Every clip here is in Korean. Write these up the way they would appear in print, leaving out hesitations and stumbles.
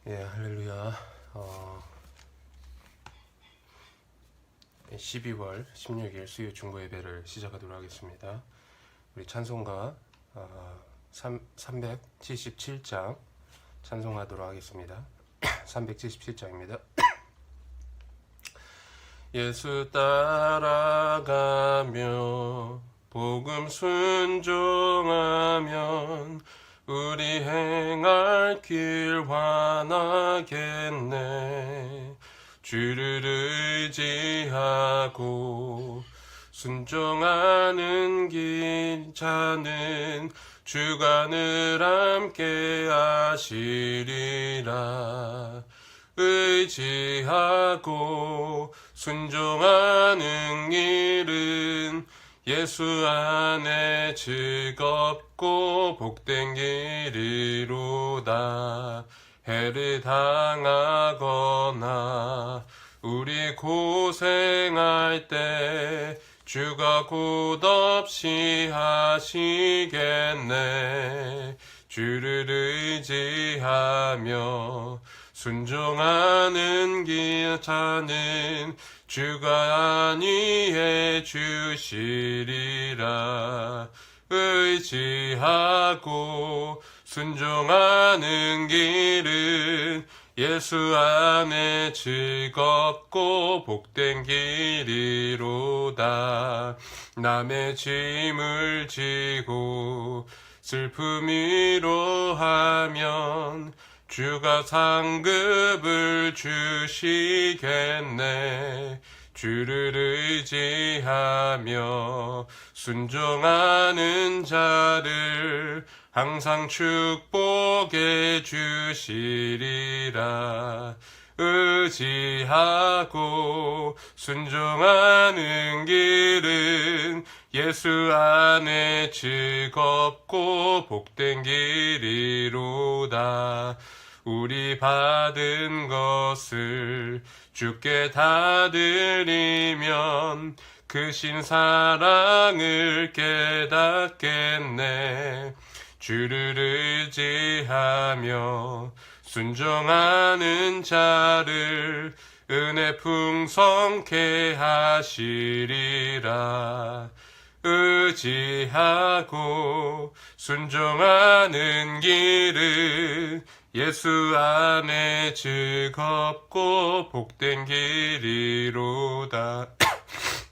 예, 할렐루야. 12월 16일 수요 중보 예배를 시작하도록 하겠습니다. 우리 찬송가 377장 찬송하도록 하겠습니다. 377장입니다. 예수 따라가며 복음 순종하면 우리 행할 길 환하겠네. 주를 의지하고 순종하는 길 자는 주가 늘 함께 하시리라. 의지하고 순종하는 길은 예수 안에 즐겁고 복된 길이로다. 해를 당하거나 우리 고생할 때 주가 곧 없이 하시겠네. 주를 의지하며 순종하는 길 자는 주가 안위해 주시리라. 의지하고 순종하는 길은 예수 안에 즐겁고 복된 길이로다. 남의 짐을 지고 슬픔 위로하면 주가 상급을 주시겠네. 주를 의지하며 순종하는 자를 항상 축복해 주시리라. 의지하고 순종하는 길은 예수 안에 즐겁고 복된 길이로다. 우리 받은 것을 주께 다 드리면 크신 사랑을 깨닫겠네. 주를 의지하며 순종하는 자를 은혜 풍성케 하시리라. 의지하고 순종하는 길은 예수 안에 즐겁고 복된 길이로다.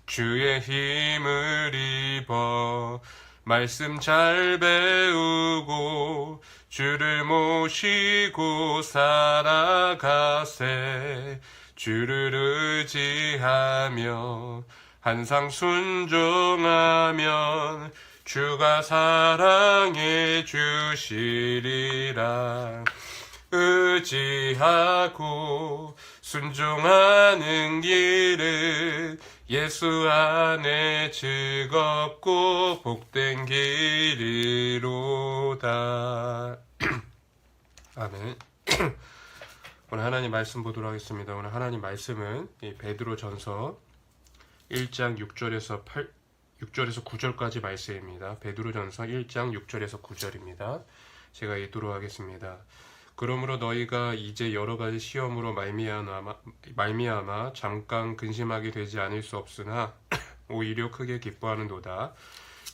주의 힘을 입어 말씀 잘 배우고 주를 모시고 살아가세. 주를 의지하며 항상 순종하면 주가 사랑해 주시리라. 의지하고 순종하는 길은 예수 안에 즐겁고 복된 길이로다. 아멘. 오늘 하나님 말씀 보도록 하겠습니다. 오늘 하나님 말씀은 베드로전서 1장 6절에서 9절까지 말씀입니다. 베드로전서 1장 6절에서 9절입니다. 제가 읽도록 하겠습니다. 그러므로 너희가 이제 여러 가지 시험으로 말미암아 잠깐 근심하게 되지 않을 수 없으나 오히려 크게 기뻐하는도다.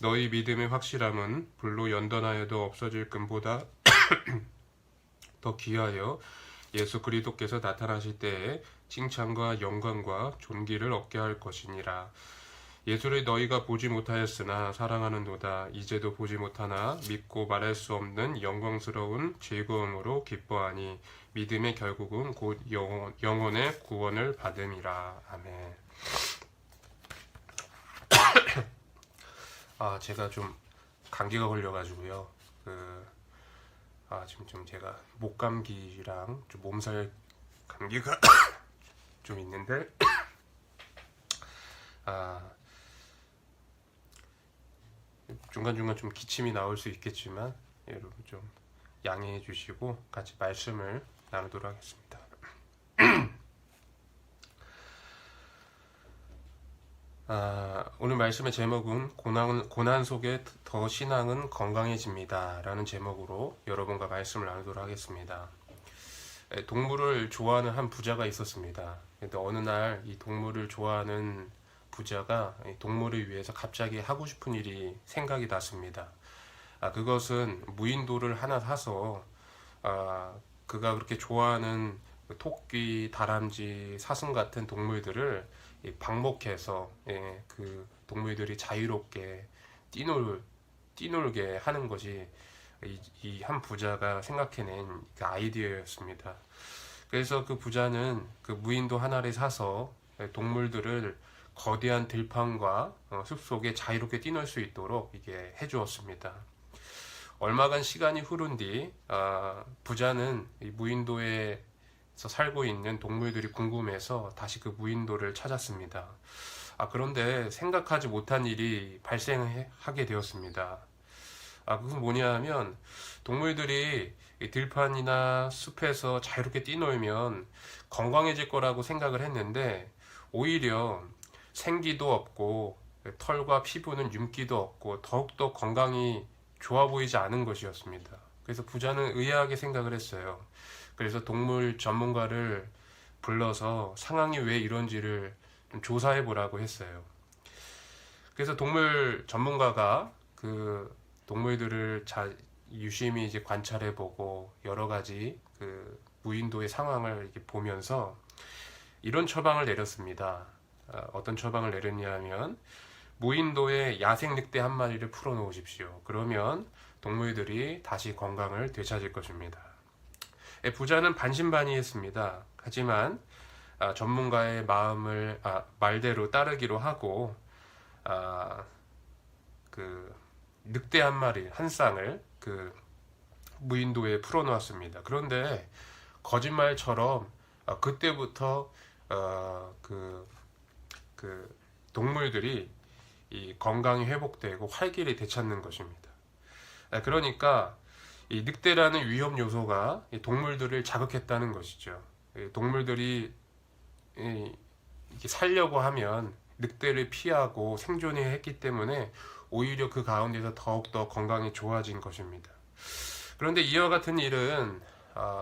너희 믿음의 확실함은 불로 연단하여도 없어질 금보다 더 귀하여 예수 그리스도께서 나타나실 때에 칭찬과 영광과 존귀를 얻게 할 것이니라. 예수를 너희가 보지 못하였으나 사랑하는도다. 이제도 보지 못하나 믿고 말할 수 없는 영광스러운 즐거움으로 기뻐하니 믿음의 결국은 곧 영혼의 구원을 받음이라. 아멘. 제가 좀 감기가 걸려가지고요. 지금 좀 제가 목감기랑 좀 몸살 감기가 좀 있는데 중간중간 좀 기침이 나올 수 있겠지만 여러분 좀 양해해 주시고 같이 말씀을 나누도록 하겠습니다. 오늘 말씀의 제목은 고난 속에 더 신앙은 건강해집니다 라는 제목으로 여러분과 말씀을 나누도록 하겠습니다. 동물을 좋아하는 한 부자가 있었습니다. 근데 어느 날 이 동물을 좋아하는 부자가 이 동물을 위해서 갑자기 하고 싶은 일이 생각이 났습니다. 그것은 무인도를 하나 사서 그가 그렇게 좋아하는 토끼, 다람쥐, 사슴 같은 동물들을 방목해서 그 동물들이 자유롭게 뛰놀게 하는 것이 이 한 부자가 생각해낸 그 아이디어였습니다. 그래서 그 부자는 그 무인도 하나를 사서 동물들을 거대한 들판과 숲속에 자유롭게 뛰놀 수 있도록 이게 해주었습니다. 얼마간 시간이 흐른 뒤 부자는 이 무인도에서 살고 있는 동물들이 궁금해서 다시 그 무인도를 찾았습니다. 그런데 생각하지 못한 일이 발생하게 되었습니다. 그것은 뭐냐 하면 동물들이 이 들판이나 숲에서 자유롭게 뛰놀면 건강해질 거라고 생각을 했는데 오히려 생기도 없고 털과 피부는 윤기도 없고 더욱더 건강이 좋아 보이지 않은 것이었습니다. 그래서 부자는 의아하게 생각을 했어요. 그래서 동물 전문가를 불러서 상황이 왜 이런지를 좀 조사해 보라고 했어요. 그래서 동물 전문가가 그 동물들을 유심히 이제 관찰해 보고 여러 가지 그 무인도의 상황을 이렇게 보면서 이런 처방을 내렸습니다. 어떤 처방을 내렸냐 하면 무인도에 야생 늑대 한 마리를 풀어 놓으십시오. 그러면 동물들이 다시 건강을 되찾을 것입니다. 부자는 반신반의했습니다. 하지만 전문가의 마음을 말대로 따르기로 하고 그 늑대 한 마리, 한 쌍을 그 무인도에 풀어 놓았습니다. 그런데 거짓말처럼 그때부터 그 동물들이 이 건강이 회복되고 활기를 되찾는 것입니다. 그러니까 이 늑대라는 위험 요소가 이 동물들을 자극했다는 것이죠. 동물들이 이렇게 살려고 하면 늑대를 피하고 생존해야 했기 때문에 오히려 그 가운데서 더욱더 건강이 좋아진 것입니다. 그런데 이와 같은 일은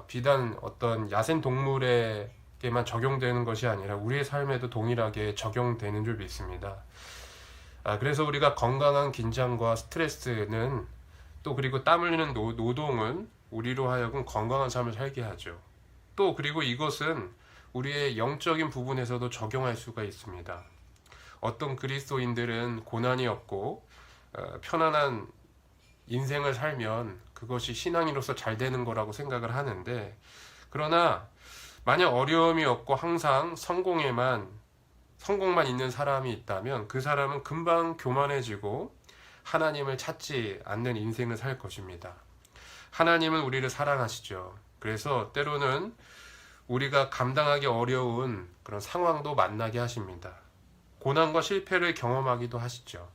비단 어떤 야생 동물에게만 적용되는 것이 아니라 우리의 삶에도 동일하게 적용되는 줄 믿습니다. 그래서 우리가 건강한 긴장과 스트레스는 또 그리고 땀 흘리는 노동은 우리로 하여금 건강한 삶을 살게 하죠. 또 그리고 이것은 우리의 영적인 부분에서도 적용할 수가 있습니다. 어떤 그리스도인들은 고난이 없고 편안한 인생을 살면 그것이 신앙인으로서 잘 되는 거라고 생각을 하는데, 그러나 만약 어려움이 없고 항상 성공만 있는 사람이 있다면 그 사람은 금방 교만해지고 하나님을 찾지 않는 인생을 살 것입니다. 하나님은 우리를 사랑하시죠. 그래서 때로는 우리가 감당하기 어려운 그런 상황도 만나게 하십니다. 고난과 실패를 경험하기도 하시죠.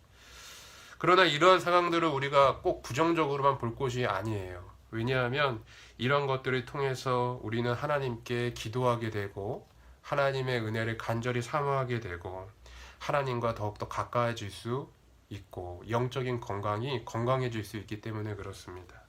그러나 이러한 상황들을 우리가 꼭 부정적으로만 볼 것이 아니에요. 왜냐하면 이런 것들을 통해서 우리는 하나님께 기도하게 되고 하나님의 은혜를 간절히 사모하게 되고 하나님과 더욱더 가까워질 수 있고 영적인 건강이 건강해질 수 있기 때문에 그렇습니다.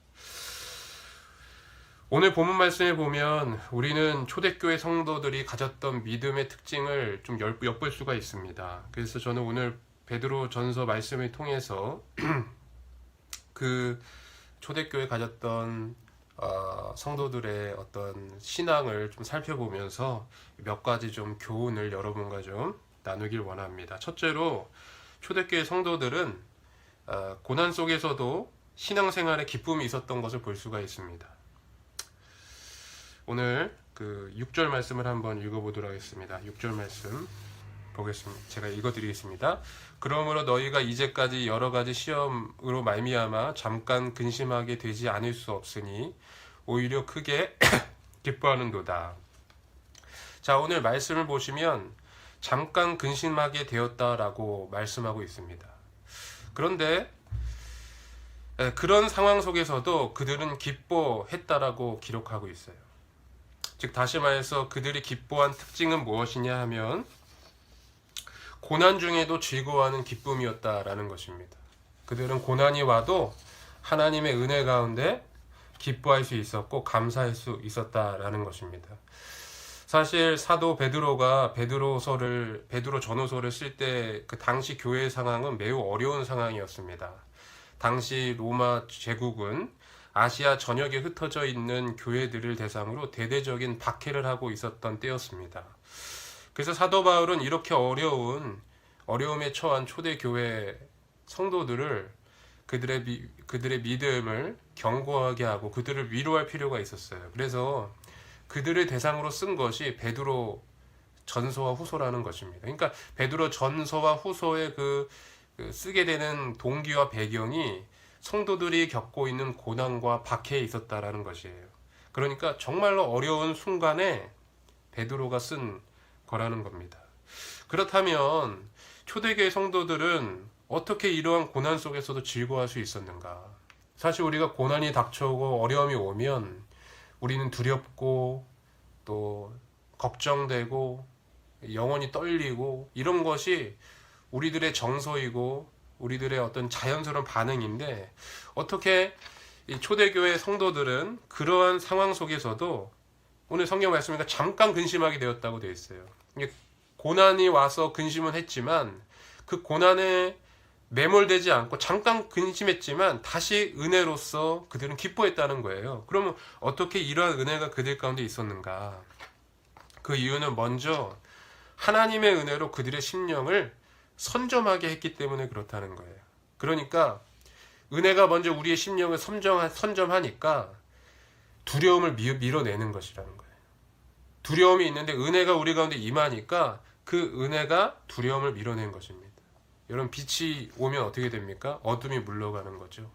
오늘 본문 말씀에 보면 우리는 초대교회 성도들이 가졌던 믿음의 특징을 좀 엿볼 수가 있습니다. 그래서 저는 오늘 베드로 전서 말씀을 통해서 그 초대교회 가졌던 성도들의 어떤 신앙을 좀 살펴보면서 몇 가지 좀 교훈을 여러분과 좀 나누길 원합니다. 첫째로 초대교회 성도들은 고난 속에서도 신앙생활에 기쁨이 있었던 것을 볼 수가 있습니다. 오늘 그 6절 말씀을 한번 읽어보도록 하겠습니다. 6절 말씀 보겠습니다. 제가 읽어드리겠습니다. 그러므로 너희가 이제까지 여러 가지 시험으로 말미암아 잠깐 근심하게 되지 않을 수 없으니 오히려 크게 기뻐하는도다. 자, 오늘 말씀을 보시면 잠깐 근심하게 되었다라고 말씀하고 있습니다. 그런데 그런 상황 속에서도 그들은 기뻐했다라고 기록하고 있어요. 즉 다시 말해서 그들이 기뻐한 특징은 무엇이냐 하면 고난 중에도 즐거워하는 기쁨이었다라는 것입니다. 그들은 고난이 와도 하나님의 은혜 가운데 기뻐할 수 있었고 감사할 수 있었다라는 것입니다. 사실 사도 베드로가 베드로 전후서를 쓸 때 그 당시 교회 상황은 매우 어려운 상황이었습니다. 당시 로마 제국은 아시아 전역에 흩어져 있는 교회들을 대상으로 대대적인 박해를 하고 있었던 때였습니다. 그래서 사도 바울은 이렇게 어려움에 처한 초대교회 성도들을 그들의 믿음을 견고하게 하고 그들을 위로할 필요가 있었어요. 그래서 그들을 대상으로 쓴 것이 베드로 전서와 후서라는 것입니다. 그러니까 베드로 전서와 후서의 그 쓰게 되는 동기와 배경이 성도들이 겪고 있는 고난과 박해에 있었다라는 것이에요. 그러니까 정말로 어려운 순간에 베드로가 쓴 거라는 겁니다. 그렇다면 초대교회 성도들은 어떻게 이러한 고난 속에서도 즐거워할 수 있었는가? 사실 우리가 고난이 닥쳐오고 어려움이 오면 우리는 두렵고 또 걱정되고 영혼이 떨리고 이런 것이 우리들의 정서이고 우리들의 어떤 자연스러운 반응인데, 어떻게 이 초대교회 성도들은 그러한 상황 속에서도 오늘 성경 말씀이니까 잠깐 근심하게 되었다고 되어 있어요. 고난이 와서 근심은 했지만 그 고난에 매몰되지 않고 잠깐 근심했지만 다시 은혜로서 그들은 기뻐했다는 거예요. 그러면 어떻게 이러한 은혜가 그들 가운데 있었는가? 그 이유는 먼저 하나님의 은혜로 그들의 심령을 선점하게 했기 때문에 그렇다는 거예요. 그러니까 은혜가 먼저 우리의 심령을 선점하니까 두려움을 밀어내는 것이라는 거예요. 두려움이 있는데 은혜가 우리 가운데 임하니까 그 은혜가 두려움을 밀어낸 것입니다. 여러분, 빛이 오면 어떻게 됩니까? 어둠이 물러가는 거죠.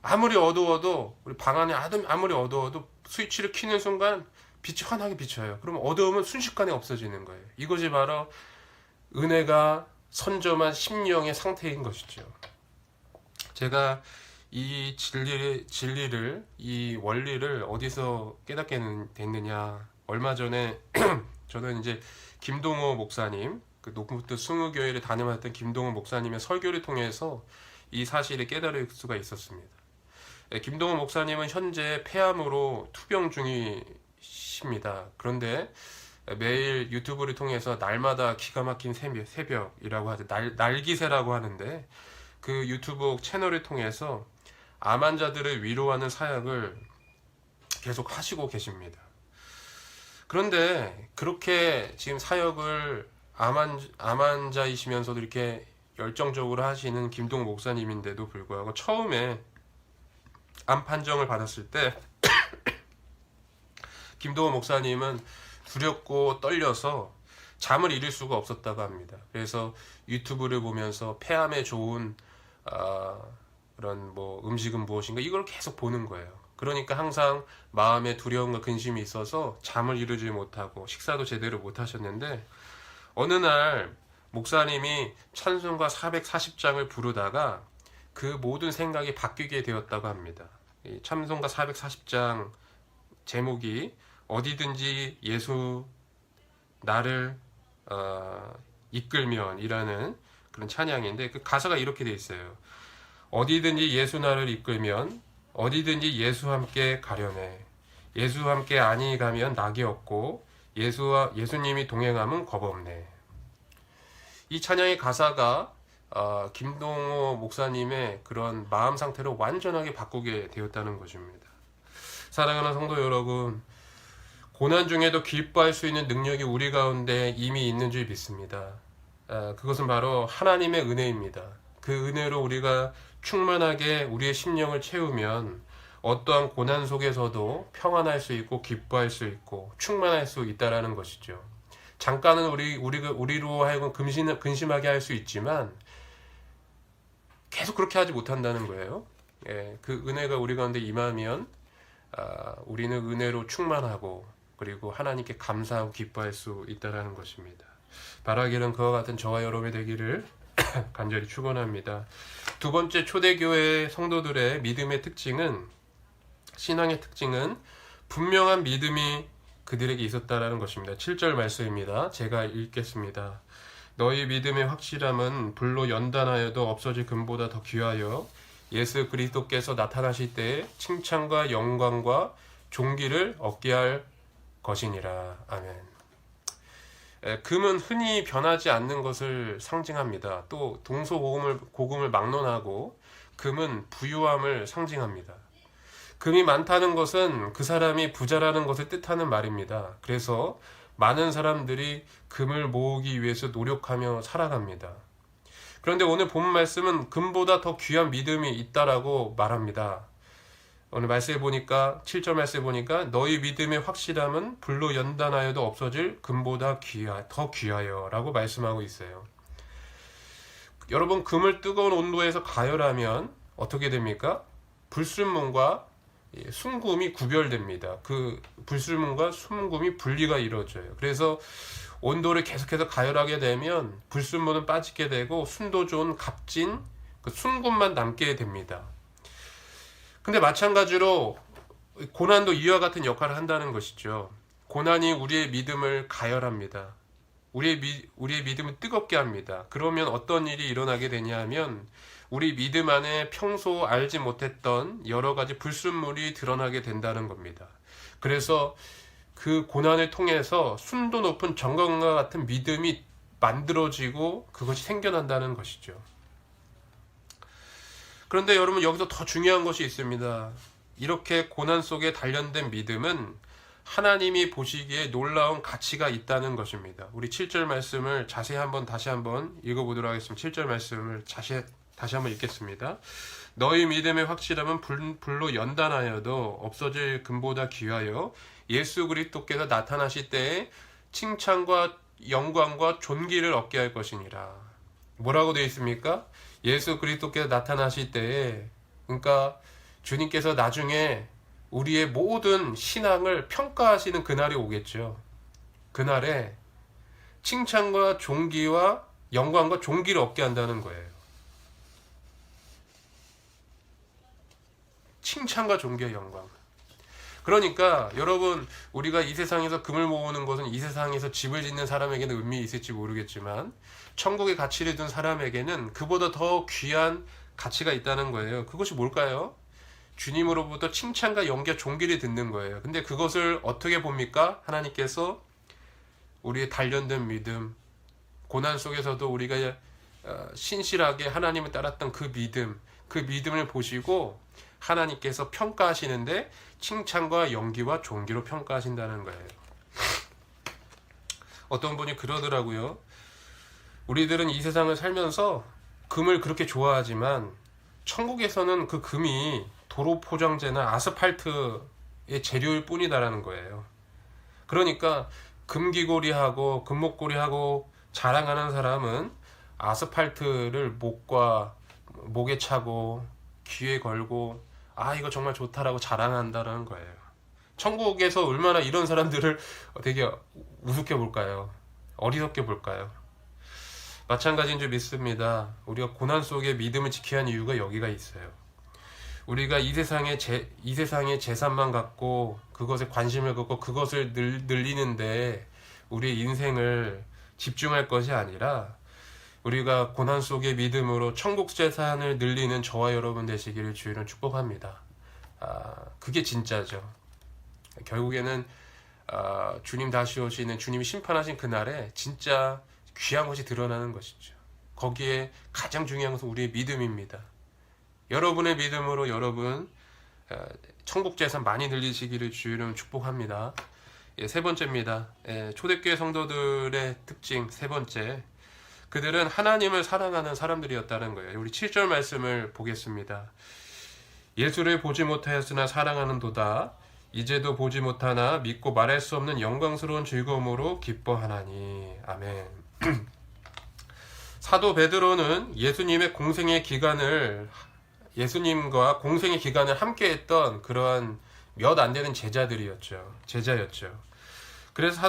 아무리 어두워도, 우리 방 안에 아무리 어두워도 스위치를 켜는 순간 빛이 환하게 비쳐요. 그럼 어두움은 순식간에 없어지는 거예요. 이것이 바로 은혜가 선점한 심령의 상태인 것이죠. 제가 이 진리를, 이 원리를 어디서 깨닫게 됐느냐. 얼마 전에 저는 이제 김동호 목사님, 그 노크부터 승우교회를 다녀왔던 김동호 목사님의 설교를 통해서 이 사실을 깨달을 수가 있었습니다. 김동호 목사님은 현재 폐암으로 투병 중이십니다. 그런데 매일 유튜브를 통해서 날마다 기가 막힌 새벽이라고 하죠. 날기새라고 하는데, 그 유튜브 채널을 통해서 암 환자들을 위로하는 사역을 계속 하시고 계십니다. 그런데 그렇게 지금 사역을 암 환자이시면서도 이렇게 열정적으로 하시는 김동호 목사님인데도 불구하고 처음에 암 판정을 받았을 때 김동호 목사님은 두렵고 떨려서 잠을 이룰 수가 없었다고 합니다. 그래서 유튜브를 보면서 폐암에 좋은 그런 음식은 무엇인가 이걸 계속 보는 거예요. 그러니까 항상 마음에 두려움과 근심이 있어서 잠을 이루지 못하고 식사도 제대로 못 하셨는데, 어느 날 목사님이 찬송가 440장을 부르다가 그 모든 생각이 바뀌게 되었다고 합니다. 이 찬송가 440장 제목이 어디든지 예수 나를 이끌면 이라는 그런 찬양인데, 그 가사가 이렇게 돼 있어요. 어디든지 예수 나를 이끌면 어디든지 예수와 함께 가려네. 예수와 함께 아니 가면 낙이 없고 예수님이 동행하면 겁 없네. 이 찬양의 가사가 김동호 목사님의 그런 마음 상태를 완전하게 바꾸게 되었다는 것입니다. 사랑하는 성도 여러분, 고난 중에도 기뻐할 수 있는 능력이 우리 가운데 이미 있는 줄 믿습니다. 그것은 바로 하나님의 은혜입니다. 그 은혜로 우리가 충만하게 우리의 심령을 채우면 어떠한 고난 속에서도 평안할 수 있고 기뻐할 수 있고 충만할 수 있다라는 것이죠. 잠깐은 우리로 하여금 근심하게 할 수 있지만 계속 그렇게 하지 못한다는 거예요. 그 은혜가 우리 가운데 임하면 우리는 은혜로 충만하고 그리고 하나님께 감사하고 기뻐할 수 있다는 것입니다. 바라기는 그와 같은 저와 여러분이 되기를 간절히 축원합니다. 두 번째, 초대교회 성도들의 믿음의 특징은, 신앙의 특징은 분명한 믿음이 그들에게 있었다라는 것입니다. 7절 말씀입니다. 제가 읽겠습니다. 너희 믿음의 확실함은 불로 연단하여도 없어질 금보다 더 귀하여 예수 그리스도께서 나타나실 때에 칭찬과 영광과 존귀를 얻게 할 것이니라. 아멘. 금은 흔히 변하지 않는 것을 상징합니다. 또 동서고금을 막론하고 금은 부유함을 상징합니다. 금이 많다는 것은 그 사람이 부자라는 것을 뜻하는 말입니다. 그래서 많은 사람들이 금을 모으기 위해서 노력하며 살아갑니다. 그런데 오늘 본 말씀은 금보다 더 귀한 믿음이 있다라고 말합니다. 오늘 말씀에 보니까 7절 말씀에 보니까 너희 믿음의 확실함은 불로 연단하여도 없어질 금보다 더 귀하여 라고 말씀하고 있어요. 여러분, 금을 뜨거운 온도에서 가열하면 어떻게 됩니까? 불순물과 순금이 구별됩니다. 그 불순물과 순금이 분리가 이루어져요. 그래서 온도를 계속해서 가열하게 되면 불순물은 빠지게 되고 순도 좋은 값진 그 순금만 남게 됩니다. 근데 마찬가지로 고난도 이와 같은 역할을 한다는 것이죠. 고난이 우리의 믿음을 가열합니다. 우리의 믿음을 뜨겁게 합니다. 그러면 어떤 일이 일어나게 되냐 하면 우리 믿음 안에 평소 알지 못했던 여러 가지 불순물이 드러나게 된다는 겁니다. 그래서 그 고난을 통해서 순도 높은 정금과 같은 믿음이 만들어지고 그것이 생겨난다는 것이죠. 그런데 여러분, 여기서 더 중요한 것이 있습니다. 이렇게 고난 속에 단련된 믿음은 하나님이 보시기에 놀라운 가치가 있다는 것입니다. 우리 7절 말씀을 다시 한번 읽어보도록 하겠습니다. 7절 말씀을 다시 한번 읽겠습니다. 너희 믿음의 확실함은 불로 연단하여도 없어질 금보다 귀하여 예수 그리스도께서 나타나실 때에 칭찬과 영광과 존귀를 얻게 할 것이니라. 뭐라고 되어 있습니까? 예수 그리스도께서 나타나실 때에, 그러니까 주님께서 나중에 우리의 모든 신앙을 평가하시는 그날이 오겠죠. 그날에 칭찬과 존귀와 영광과 존귀를 얻게 한다는 거예요. 칭찬과 존귀와 영광. 그러니까 여러분, 우리가 이 세상에서 금을 모으는 것은 이 세상에서 집을 짓는 사람에게는 의미 있을지 모르겠지만 천국의 가치를 둔 사람에게는 그보다 더 귀한 가치가 있다는 거예요. 그것이 뭘까요? 주님으로부터 칭찬과 영광과 존귀를 듣는 거예요. 근데 그것을 어떻게 봅니까? 하나님께서 우리의 단련된 믿음, 고난 속에서도 우리가 신실하게 하나님을 따랐던 그 믿음을 보시고 하나님께서 평가하시는데 칭찬과 영기와 존귀로 평가하신다는 거예요. 어떤 분이 그러더라고요. 우리들은 이 세상을 살면서 금을 그렇게 좋아하지만 천국에서는 그 금이 도로 포장재나 아스팔트의 재료일 뿐이다라는 거예요. 그러니까 금귀고리하고 금목고리하고 자랑하는 사람은 아스팔트를 목에 차고 귀에 걸고 이거 정말 좋다라고 자랑한다는 거예요. 천국에서 얼마나 이런 사람들을 되게 우습게 볼까요? 어리석게 볼까요? 마찬가지인 줄 믿습니다. 우리가 고난 속에 믿음을 지켜야 하는 이유가 여기가 있어요. 우리가 이 세상의 재산만 갖고 그것에 관심을 갖고 그것을 늘리는데 우리의 인생을 집중할 것이 아니라 우리가 고난 속의 믿음으로 천국 재산을 늘리는 저와 여러분 되시기를 주의는 축복합니다. 그게 진짜죠. 결국에는 주님 다시 오시는, 주님이 심판하신 그날에 진짜 귀한 것이 드러나는 것이죠. 거기에 가장 중요한 것은 우리의 믿음입니다. 여러분의 믿음으로 여러분 천국 재산 많이 늘리시기를 주의는 축복합니다. 세 번째입니다. 초대교회 성도들의 특징 세 번째, 그들은 하나님을 사랑하는 사람들이었다는 거예요. 우리 7절 말씀을 보겠습니다. 예수를 보지 못하였으나 사랑하는도다. 이제도 보지 못하나 믿고 말할 수 없는 영광스러운 즐거움으로 기뻐하나니. 아멘. 사도 베드로는 예수님과 공생의 기간을 함께했던 그러한 몇 안 되는 제자였죠. 그래서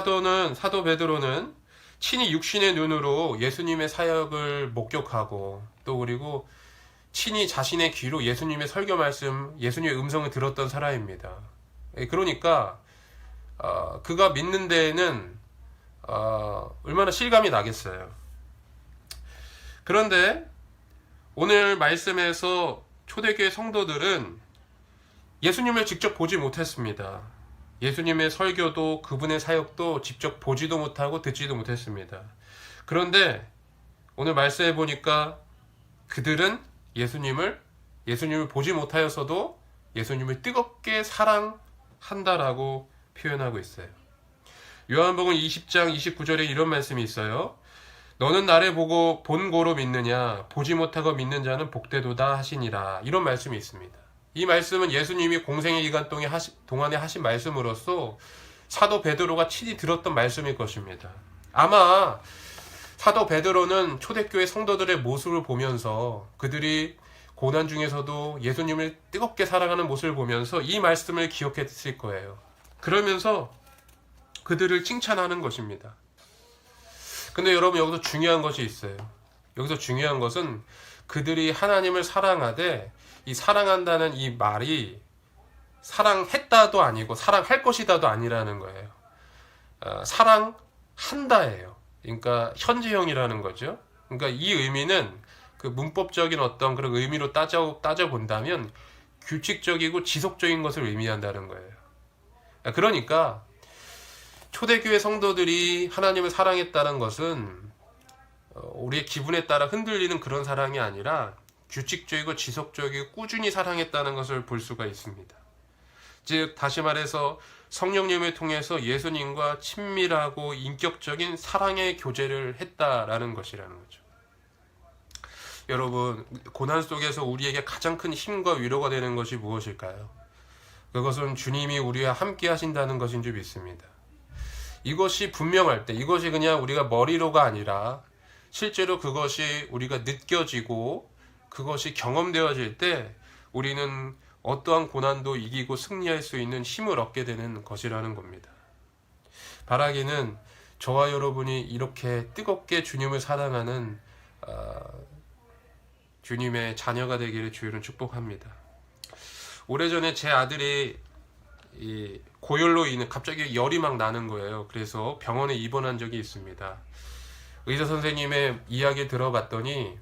사도 베드로는 친히 육신의 눈으로 예수님의 사역을 목격하고 또 그리고 친히 자신의 귀로 예수님의 설교 말씀, 예수님의 음성을 들었던 사람입니다. 그러니까 그가 믿는 데에는 얼마나 실감이 나겠어요. 그런데 오늘 말씀에서 초대교회 성도들은 예수님을 직접 보지 못했습니다. 예수님의 설교도 그분의 사역도 직접 보지도 못하고 듣지도 못했습니다. 그런데 오늘 말씀해 보니까 그들은 예수님을 보지 못하였어도 예수님을 뜨겁게 사랑한다라고 표현하고 있어요. 요한복음 20장 29절에 이런 말씀이 있어요. 너는 나를 보고 본고로 믿느냐? 보지 못하고 믿는 자는 복되도다 하시니라. 이런 말씀이 있습니다. 이 말씀은 예수님이 공생의 기간 동안에 하신 말씀으로써 사도 베드로가 친히 들었던 말씀일 것입니다. 아마 사도 베드로는 초대교회 성도들의 모습을 보면서 그들이 고난 중에서도 예수님을 뜨겁게 사랑하는 모습을 보면서 이 말씀을 기억했을 거예요. 그러면서 그들을 칭찬하는 것입니다. 근데 여러분, 여기서 중요한 것이 있어요. 여기서 중요한 것은 그들이 하나님을 사랑하되 이 사랑한다는 이 말이 사랑했다도 아니고 사랑할 것이다도 아니라는 거예요. 사랑한다예요. 그러니까 현재형이라는 거죠. 그러니까 이 의미는 그 문법적인 어떤 그런 의미로 따져본다면 규칙적이고 지속적인 것을 의미한다는 거예요. 그러니까 초대교회 성도들이 하나님을 사랑했다는 것은 우리의 기분에 따라 흔들리는 그런 사랑이 아니라 규칙적이고 지속적이고 꾸준히 사랑했다는 것을 볼 수가 있습니다. 즉 다시 말해서 성령님을 통해서 예수님과 친밀하고 인격적인 사랑의 교제를 했다라는 것이라는 거죠. 여러분, 고난 속에서 우리에게 가장 큰 힘과 위로가 되는 것이 무엇일까요? 그것은 주님이 우리와 함께 하신다는 것인 줄 믿습니다. 이것이 분명할 때, 이것이 그냥 우리가 머리로가 아니라 실제로 그것이 우리가 느껴지고 그것이 경험되어질 때 우리는 어떠한 고난도 이기고 승리할 수 있는 힘을 얻게 되는 것이라는 겁니다. 바라기는 저와 여러분이 이렇게 뜨겁게 주님을 사랑하는 주님의 자녀가 되기를 주의로 축복합니다. 오래전에 제 아들이 고열로 인해 갑자기 열이 막 나는 거예요. 그래서 병원에 입원한 적이 있습니다. 의사 선생님의 이야기 들어봤더니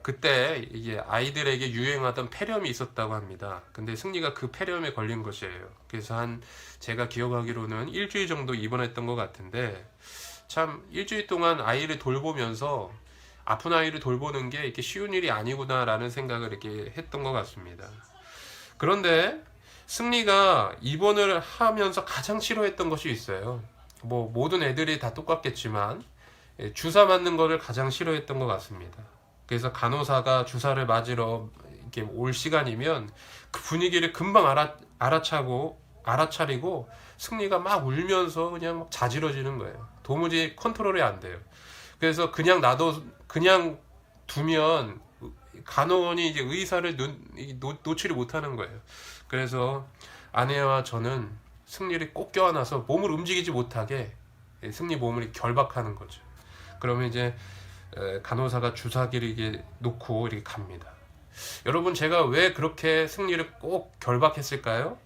그때 이게 아이들에게 유행하던 폐렴이 있었다고 합니다. 근데 승리가 그 폐렴에 걸린 것이에요. 그래서 제가 기억하기로는 일주일 정도 입원했던 것 같은데, 참 일주일 동안 아이를 돌보면서 아픈 아이를 돌보는 게 이렇게 쉬운 일이 아니구나라는 생각을 이렇게 했던 것 같습니다. 그런데 승리가 입원을 하면서 가장 싫어했던 것이 있어요. 뭐 모든 애들이 다 똑같겠지만 주사 맞는 거를 가장 싫어했던 것 같습니다. 그래서 간호사가 주사를 맞으러 이렇게 올 시간이면 그 분위기를 금방 알아차리고 승리가 막 울면서 그냥 막 자지러지는 거예요. 도무지 컨트롤이 안 돼요. 그래서 그냥 두면 간호원이 이제 의사를 놓지를 못하는 거예요. 그래서 아내와 저는 승리를 꼭 껴안아서 몸을 움직이지 못하게 승리 몸을 결박하는 거죠. 그러면 이제 간호사가 주사기를 이렇게 놓고 이렇게 갑니다. 여러분, 제가 왜 그렇게 승리를 꼭 결박했을까요?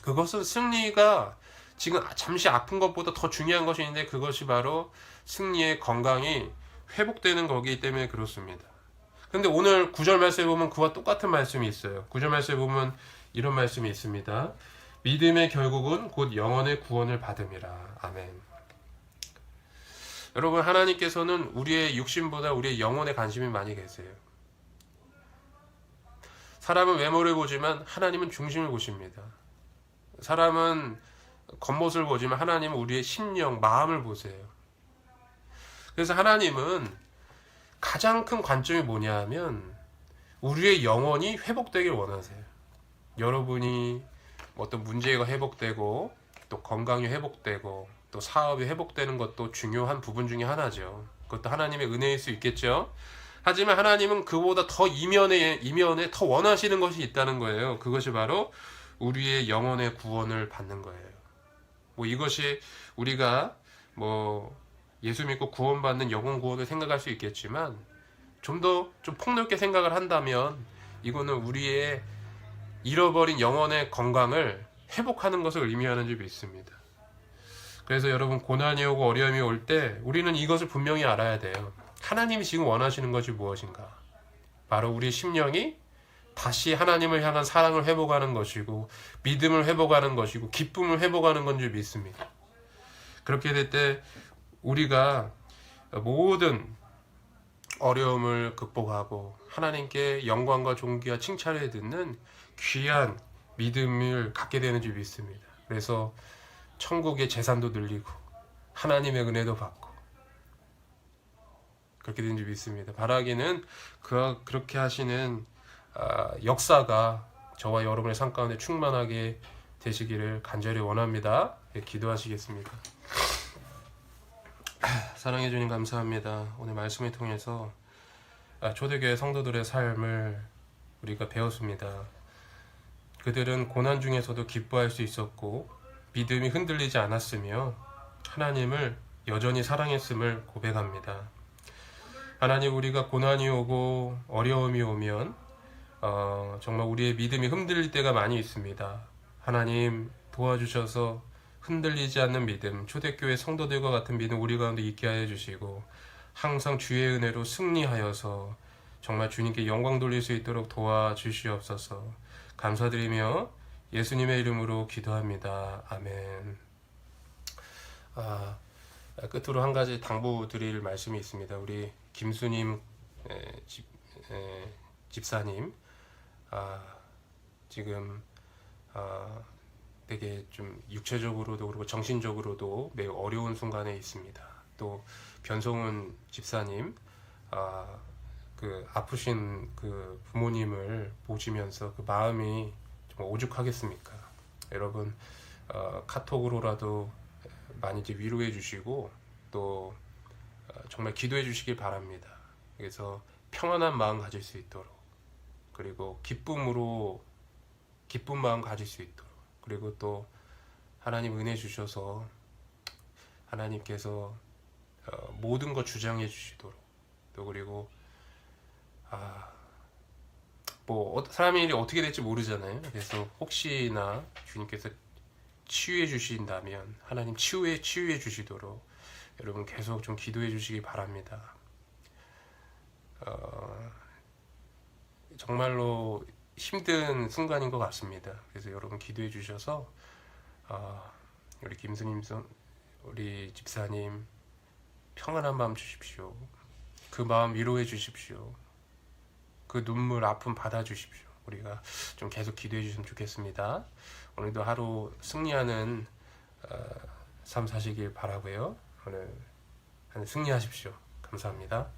그것은 승리가 지금 잠시 아픈 것보다 더 중요한 것이 있는데, 그것이 바로 승리의 건강이 회복되는 거기 때문에 그렇습니다. 근데 오늘 9절 말씀에 보면 그와 똑같은 말씀이 있어요. 9절 말씀에 보면 이런 말씀이 있습니다. 믿음의 결국은 곧 영혼의 구원을 받음이라. 아멘. 여러분, 하나님께서는 우리의 육신보다 우리의 영혼에 관심이 많이 계세요. 사람은 외모를 보지만 하나님은 중심을 보십니다. 사람은 겉모습을 보지만 하나님은 우리의 심령, 마음을 보세요. 그래서 하나님은 가장 큰 관점이 뭐냐 하면 우리의 영혼이 회복되길 원하세요. 여러분이 어떤 문제가 회복되고 또 건강이 회복되고 또 사업이 회복되는 것도 중요한 부분 중에 하나죠. 그것도 하나님의 은혜일 수 있겠죠. 하지만 하나님은 그보다 더 이면에 더 원하시는 것이 있다는 거예요. 그것이 바로 우리의 영혼의 구원을 받는 거예요. 뭐 이것이 우리가 예수 믿고 구원받는 영혼 구원을 생각할 수 있겠지만, 좀 폭넓게 생각을 한다면 이거는 우리의 잃어버린 영혼의 건강을 회복하는 것을 의미하는 줄 믿습니다. 그래서 여러분, 고난이 오고 어려움이 올 때 우리는 이것을 분명히 알아야 돼요. 하나님이 지금 원하시는 것이 무엇인가? 바로 우리 심령이 다시 하나님을 향한 사랑을 회복하는 것이고 믿음을 회복하는 것이고 기쁨을 회복하는 건 줄 믿습니다. 그렇게 될 때 우리가 모든 어려움을 극복하고 하나님께 영광과 존귀와 칭찬을 듣는 귀한 믿음을 갖게 되는 줄 믿습니다. 그래서 천국의 재산도 늘리고 하나님의 은혜도 받고 그렇게 되는 줄 믿습니다. 바라기는 그렇게 하시는 역사가 저와 여러분의 삶 가운데 충만하게 되시기를 간절히 원합니다. 기도하시겠습니다. 사랑해 주님 감사합니다. 오늘 말씀을 통해서 초대교회 성도들의 삶을 우리가 배웠습니다. 그들은 고난 중에서도 기뻐할 수 있었고 믿음이 흔들리지 않았으며 하나님을 여전히 사랑했음을 고백합니다. 하나님, 우리가 고난이 오고 어려움이 오면 정말 우리의 믿음이 흔들릴 때가 많이 있습니다. 하나님 도와주셔서 흔들리지 않는 믿음, 초대교회 성도들과 같은 믿음 우리 가운데 있게 하여 주시고 항상 주의 은혜로 승리하여서 정말 주님께 영광 돌릴 수 있도록 도와주시옵소서. 감사드리며 예수님의 이름으로 기도합니다. 아멘. 끝으로 한 가지 당부드릴 말씀이 있습니다. 우리 김수님 집사님 지금 되게 좀 육체적으로도 그리고 정신적으로도 매우 어려운 순간에 있습니다. 또 변성훈 집사님 그 아프신 그 부모님을 보시면서 그 마음이 정말 오죽하겠습니까? 여러분 카톡으로라도 많이 이제 위로해 주시고 또 정말 기도해 주시길 바랍니다. 그래서 평안한 마음 가질 수 있도록, 그리고 기쁜 마음 가질 수 있도록, 그리고 또 하나님 은혜 주셔서 하나님께서 모든 것 주장해 주시도록, 또 그리고 뭐 사람의 일이 어떻게 될지 모르잖아요. 그래서 혹시나 주님께서 치유해 주신다면 하나님 치유해 주시도록 여러분 계속 좀 기도해 주시기 바랍니다. 정말로 힘든 순간인 것 같습니다. 그래서 여러분 기도해 주셔서 우리 우리 집사님 평안한 마음 주십시오. 그 마음 위로해 주십시오. 그 눈물 아픔 받아 주십시오. 우리가 좀 계속 기도해 주시면 좋겠습니다. 오늘도 하루 승리하는 삶 사시길 바라고요. 오늘 승리하십시오. 감사합니다.